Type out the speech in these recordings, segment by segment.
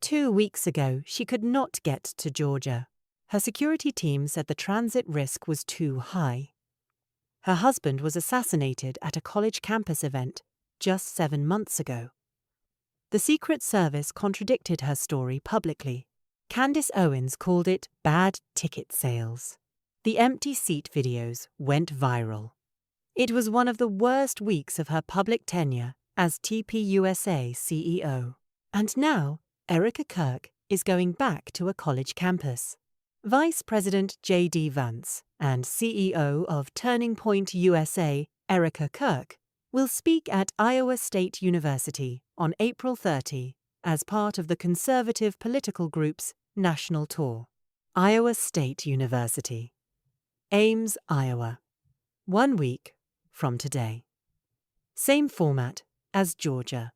2 weeks ago, she could not get to Georgia. Her security team said the transit risk was too high. Her husband was assassinated at a college campus event just 7 months ago. The Secret Service contradicted her story publicly. Candace Owens called it bad ticket sales. The empty seat videos went viral. It was one of the worst weeks of her public tenure as TPUSA CEO. And now, Erika Kirk is going back to a college campus. Vice President JD Vance and CEO of Turning Point USA, Erika Kirk, will speak at Iowa State University on April 30 as part of the conservative political group's national tour. Iowa State University. Ames, Iowa. 1 week from today. Same format as Georgia.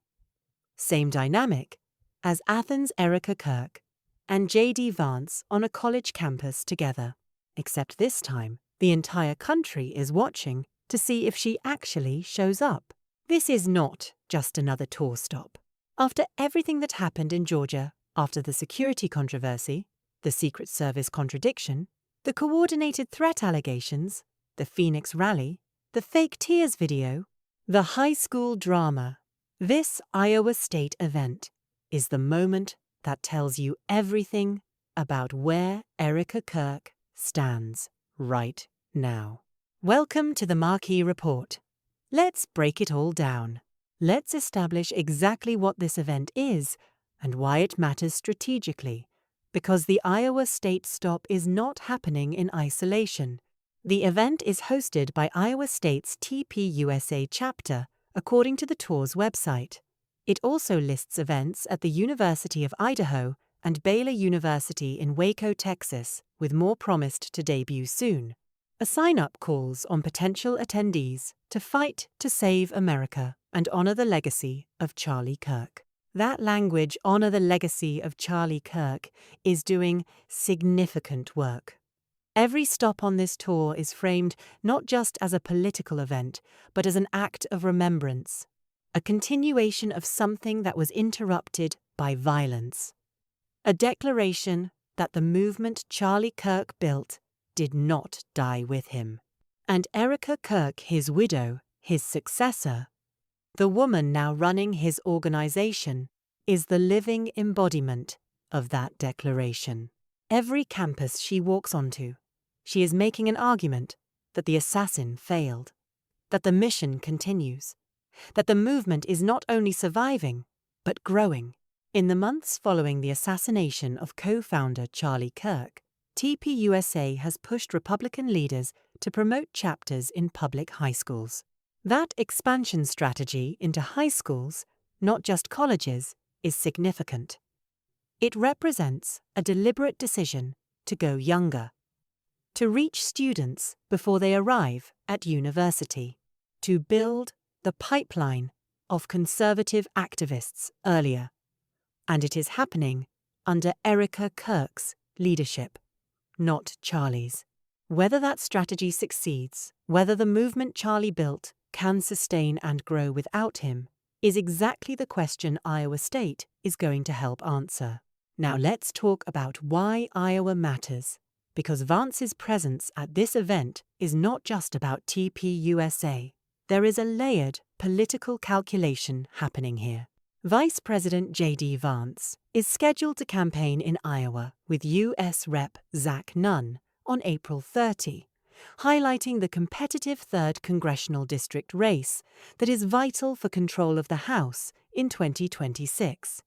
Same dynamic as Athens' Erika Kirk and JD Vance on a college campus together. Except this time, the entire country is watching to see if she actually shows up. This is not just another tour stop. After everything that happened in Georgia, after the security controversy, the Secret Service contradiction, the coordinated threat allegations, the Phoenix rally, the fake tears video, the high school drama, this Iowa State event is the moment that tells you everything about where Erika Kirk stands right now. Welcome to the Marquee Report. Let's break it all down. Let's establish exactly what this event is and why it matters strategically, because the Iowa State stop is not happening in isolation. The event is hosted by Iowa State's TPUSA chapter, according to the tour's website. It also lists events at the University of Idaho and Baylor University in Waco, Texas, with more promised to debut soon. A sign-up calls on potential attendees to fight to save America and honor the legacy of Charlie Kirk. That language, honor the legacy of Charlie Kirk, is doing significant work. Every stop on this tour is framed not just as a political event, but as an act of remembrance, a continuation of something that was interrupted by violence, a declaration that the movement Charlie Kirk built did not die with him. And Erika Kirk, his widow, his successor, the woman now running his organization, is the living embodiment of that declaration. Every campus she walks onto, she is making an argument that the assassin failed, that the mission continues, that the movement is not only surviving, but growing. In the months following the assassination of co-founder Charlie Kirk, TPUSA has pushed Republican leaders to promote chapters in public high schools. That expansion strategy into high schools, not just colleges, is significant. It represents a deliberate decision to go younger, to reach students before they arrive at university, to build the pipeline of conservative activists earlier. And it is happening under Erika Kirk's leadership, not Charlie's. Whether that strategy succeeds, whether the movement Charlie built can sustain and grow without him, is exactly the question Iowa State is going to help answer. Now let's talk about why Iowa matters, because Vance's presence at this event is not just about TPUSA. There is a layered political calculation happening here. Vice President JD Vance is scheduled to campaign in Iowa with U.S. Rep. Zach Nunn on April 30, highlighting the competitive 3rd congressional district race that is vital for control of the House in 2026.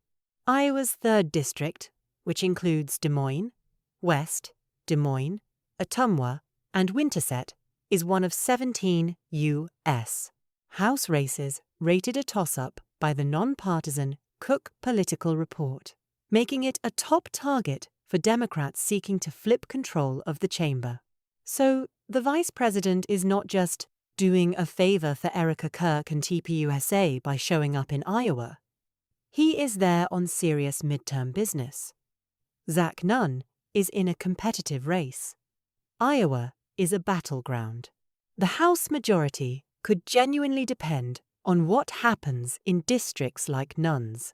Iowa's 3rd district, which includes Des Moines, West, Des Moines, Ottumwa, and Winterset, is one of 17 U.S. House races rated a toss-up by the nonpartisan Cook Political Report, making it a top target for Democrats seeking to flip control of the chamber. So, the vice president is not just doing a favor for Erika Kirk and TPUSA by showing up in Iowa. He is there on serious midterm business. Zach Nunn is in a competitive race. Iowa is a battleground. The House majority could genuinely depend on what happens in districts like Nunn's.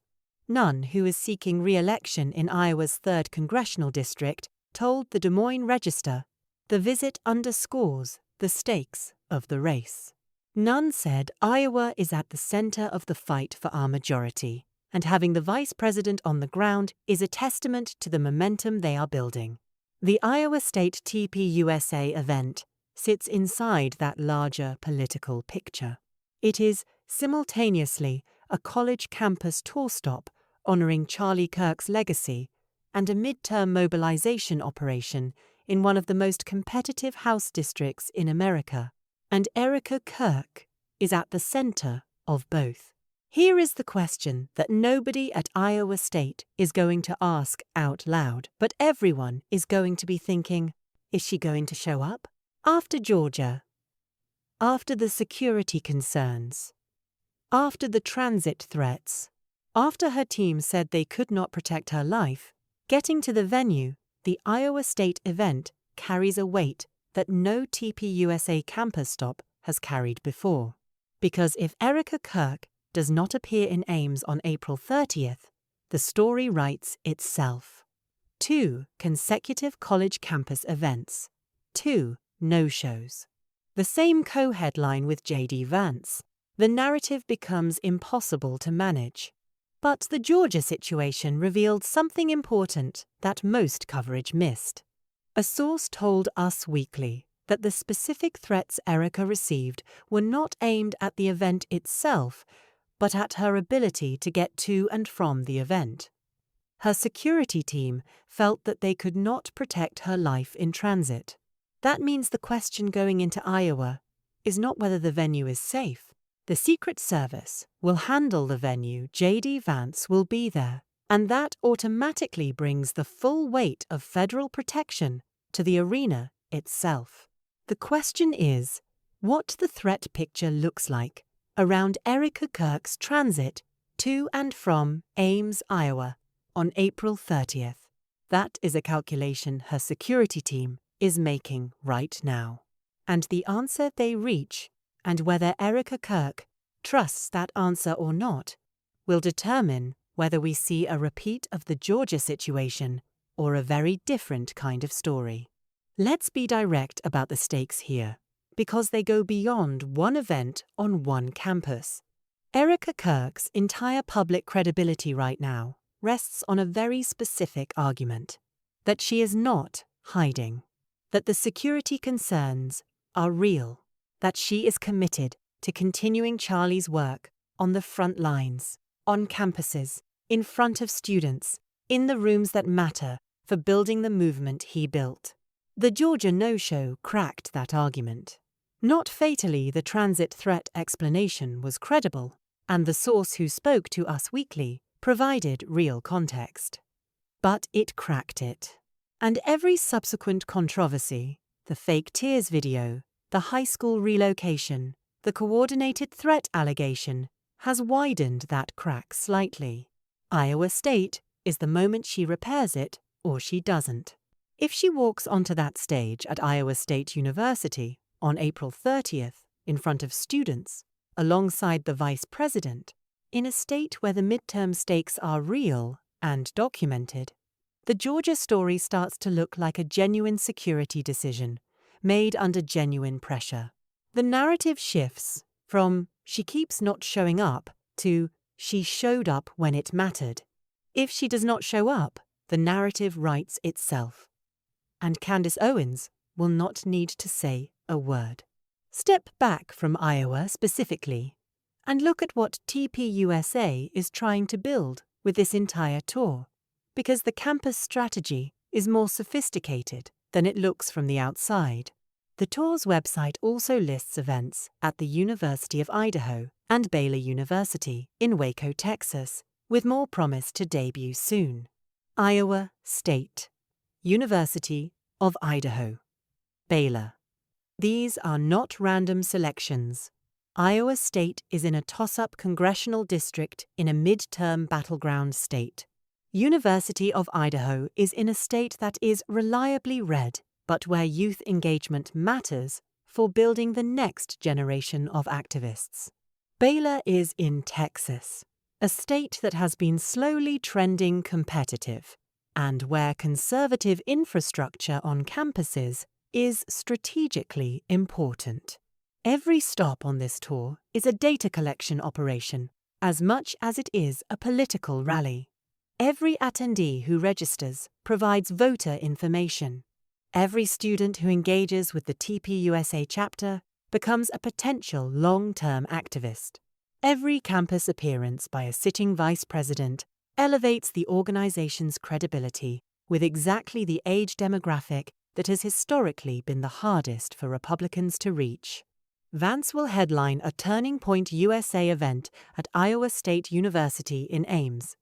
Nunn, who is seeking re-election in Iowa's 3rd congressional district, told the Des Moines Register, "The visit underscores the stakes of the race." Nunn said Iowa is at the center of the fight for our majority, and having the vice president on the ground is a testament to the momentum they are building. The Iowa State TPUSA event sits inside that larger political picture. It is simultaneously a college campus tour stop honoring Charlie Kirk's legacy and a midterm mobilization operation in one of the most competitive House districts in America. And Erika Kirk is at the center of both. Here is the question that nobody at Iowa State is going to ask out loud, but everyone is going to be thinking, is she going to show up? After Georgia, after the security concerns, after the transit threats, after her team said they could not protect her life, getting to the venue, the Iowa State event carries a weight that no TPUSA campus stop has carried before. Because if Erika Kirk does not appear in Ames on April 30th, the story writes itself. 2 consecutive college campus events. 2 no-shows. The same co-headline with JD Vance. The narrative becomes impossible to manage. But the Georgia situation revealed something important that most coverage missed. A source told Us Weekly that the specific threats Erika received were not aimed at the event itself, but at her ability to get to and from the event. Her security team felt that they could not protect her life in transit. That means the question going into Iowa is not whether the venue is safe. The Secret Service will handle the venue, JD Vance will be there, and that automatically brings the full weight of federal protection to the arena itself. The question is what the threat picture looks like around Erika Kirk's transit to and from Ames, Iowa, on April 30th. That is a calculation her security team is making right now. And the answer they reach, and whether Erika Kirk trusts that answer or not, will determine whether we see a repeat of the Georgia situation or a very different kind of story. Let's be direct about the stakes here, because they go beyond one event on one campus. Erika Kirk's entire public credibility right now rests on a very specific argument, that she is not hiding, that the security concerns are real, that she is committed to continuing Charlie's work on the front lines, on campuses, in front of students, in the rooms that matter for building the movement he built. The Georgia no-show cracked that argument. Not fatally, the transit threat explanation was credible, and the source who spoke to Us Weekly provided real context. But it cracked it. And every subsequent controversy, the fake tears video, the high school relocation, the coordinated threat allegation, has widened that crack slightly. Iowa State is the moment she repairs it or she doesn't. If she walks onto that stage at Iowa State University on April 30th in front of students, alongside the vice president, in a state where the midterm stakes are real and documented, the Georgia story starts to look like a genuine security decision made under genuine pressure. The narrative shifts from she keeps not showing up to she showed up when it mattered. If she does not show up, the narrative writes itself. And Candace Owens will not need to say a word. Step back from Iowa specifically and look at what TPUSA is trying to build with this entire tour, because the campus strategy is more sophisticated than it looks from the outside. The tour's website also lists events at the University of Idaho and Baylor University in Waco, Texas, with more promise to debut soon. Iowa State, University of Idaho, Baylor. These are not random selections. Iowa State is in a toss-up congressional district in a midterm battleground state. University of Idaho is in a state that is reliably red, but where youth engagement matters for building the next generation of activists. Baylor is in Texas, a state that has been slowly trending competitive, and where conservative infrastructure on campuses is strategically important. Every stop on this tour is a data collection operation, as much as it is a political rally. Every attendee who registers provides voter information. Every student who engages with the TPUSA chapter becomes a potential long-term activist. Every campus appearance by a sitting vice president elevates the organization's credibility with exactly the age demographic that has historically been the hardest for Republicans to reach. Vance will headline a Turning Point USA event at Iowa State University in Ames,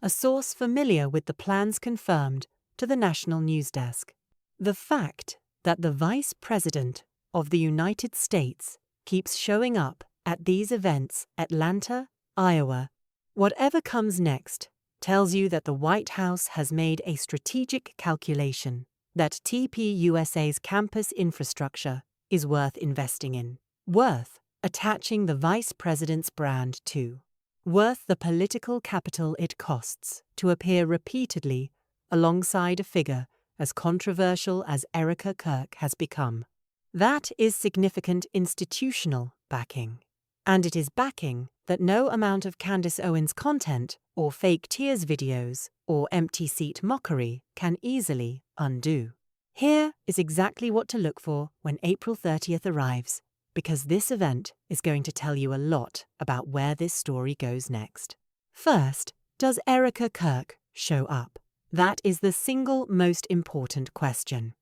a source familiar with the plans confirmed to the national news desk. The fact that the Vice President of the United States keeps showing up at these events, Atlanta, Iowa, whatever comes next, tells you that the White House has made a strategic calculation that TPUSA's campus infrastructure is worth investing in, worth attaching the Vice President's brand to, worth the political capital it costs to appear repeatedly alongside a figure as controversial as Erika Kirk has become. That is significant institutional backing. And it is backing that no amount of Candace Owens content or fake tears videos or empty seat mockery can easily undo. Here is exactly what to look for when April 30th arrives, because this event is going to tell you a lot about where this story goes next. First, does Erika Kirk show up? That is the single most important question.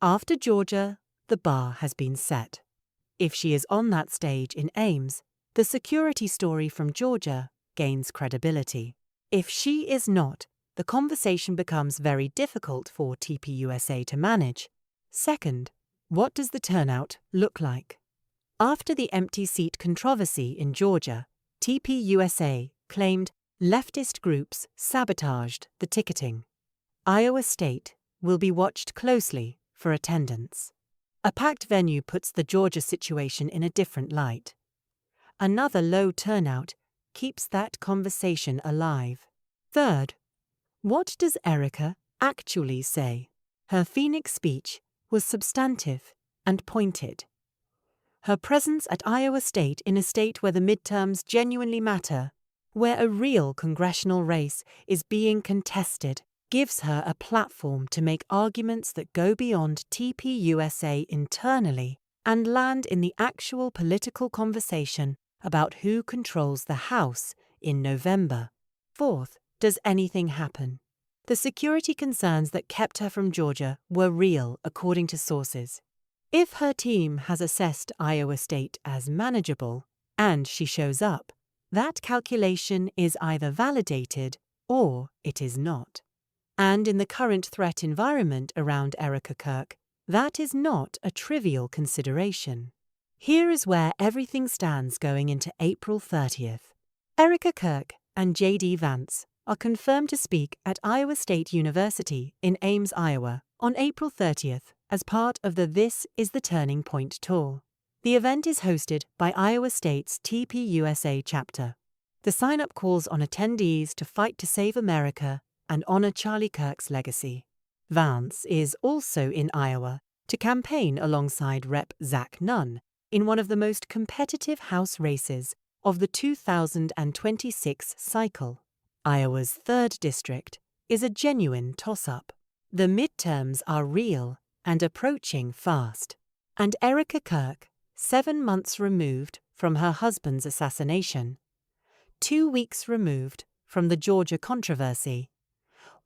After Georgia, the bar has been set. If she is on that stage in Ames, the security story from Georgia gains credibility. If she is not, the conversation becomes very difficult for TPUSA to manage. Second, what does the turnout look like? After the empty seat controversy in Georgia, TPUSA claimed leftist groups sabotaged the ticketing. Iowa State will be watched closely for attendance. A packed venue puts the Georgia situation in a different light. Another low turnout keeps that conversation alive. Third, what does Erika actually say? Her Phoenix speech was substantive and pointed. Her presence at Iowa State in a state where the midterms genuinely matter, where a real congressional race is being contested, gives her a platform to make arguments that go beyond TPUSA internally and land in the actual political conversation about who controls the House in November. Fourth, does anything happen? The security concerns that kept her from Georgia were real, according to sources. If her team has assessed Iowa State as manageable and she shows up, that calculation is either validated or it is not. And in the current threat environment around Erika Kirk, that is not a trivial consideration. Here is where everything stands going into April 30th. Erika Kirk and JD Vance are confirmed to speak at Iowa State University in Ames, Iowa, on April 30th as part of the This is the Turning Point tour. The event is hosted by Iowa State's TPUSA chapter. The sign-up calls on attendees to fight to save America and honor Charlie Kirk's legacy. Vance is also in Iowa to campaign alongside Rep. Zach Nunn in one of the most competitive House races of the 2026 cycle. Iowa's 3rd district is a genuine toss-up. The midterms are real and approaching fast. And Erika Kirk, 7 months removed from her husband's assassination, 2 weeks removed from the Georgia controversy,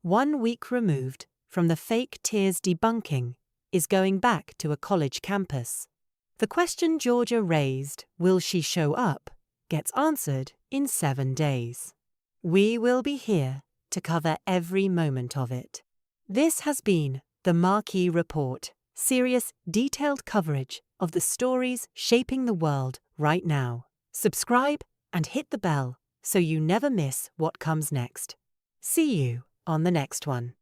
1 week removed from the fake tears debunking, is going back to a college campus. The question Georgia raised, will she show up, gets answered in 7 days. We will be here to cover every moment of it. This has been the Marquee Report, serious, detailed coverage of the stories shaping the world right now. Subscribe and hit the bell so you never miss what comes next. See you on the next one.